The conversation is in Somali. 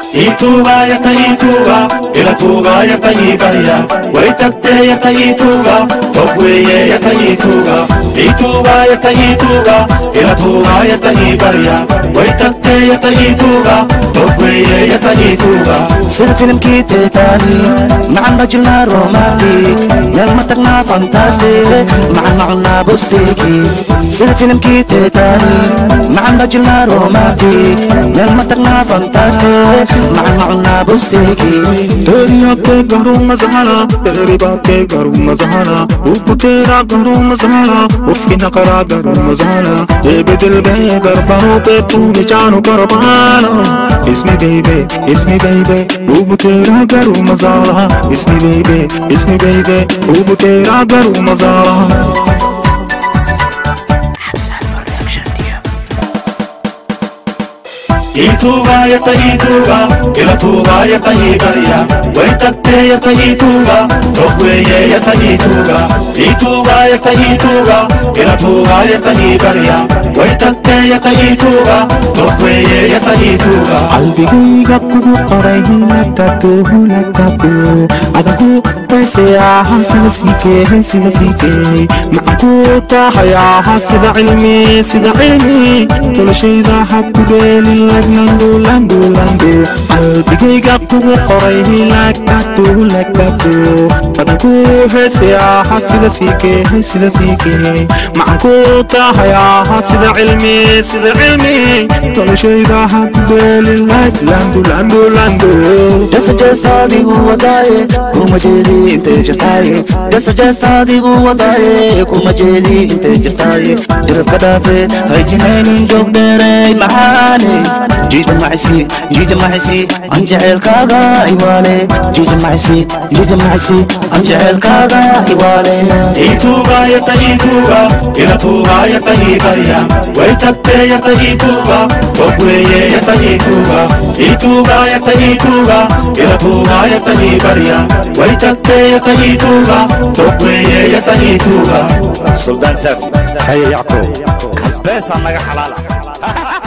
Ituga yarta ituga ila tuga yarta ibarya waitakte yarta ituga togweye yarta ituga ituga yarta ituga ila tuga yarta ibarya waitakte yarta ituga togweye yarta ituga sir film kita tadi ma'an rajulna romantik yang matagna fantastic ma'an ma'na bustiki sir film kita tadi ma'an rajulna romantik yang matagna fantastic ma'an ma'na bustiki तेरिया के घरों मज़ारा तेरी बातें घरों मज़ारा ऊपर तेरा घरों मज़ारा उसकी नकरा घरों मज़ारा ये भी दिल गए दरबारों पे तू भी जानो कुर्बाना It's me baby ऊपर तेरा घरों मज़ारा It's me baby ऊपर तेरा घरों मज़ारा Ituga yarta ituga ila tuga yarta ibarya waitakte yarta ituga togweye yarta ituga ituga yarta ituga ila tuga yarta ibarya waitakte yarta ituga togweye yarta ituga qalbigayga kugu qoray lakatu adaku taysayaha sida sikey maku tahayaha sida cilmi noloshayda hakugeelin lando qalbigayga kugu qoray lakatu adaku taysayaha sida sikey maku tahayaha sida cilmi noloshayda hakugeelin lando just adigu wadaye kuma jeedi inte jirtaaye just adigu wadaye kuma jeedi inte jirtaaye dirka dhaafe hayjinaynin joog dheeray macaane jiija maxisi aan jecelkaaga iwaale jiija maxisi aan jecelkaaga iwaale Ituga yarta ituga ila tuga yarta ibarya waitakte yarta ituga togweye yarta ituga ituga yarta ituga ila tuga yarta ibarya waitakte yarta ituga togweye yarta ituga Sultan Safi. Hey Yaqub. Kasbesa naga halala.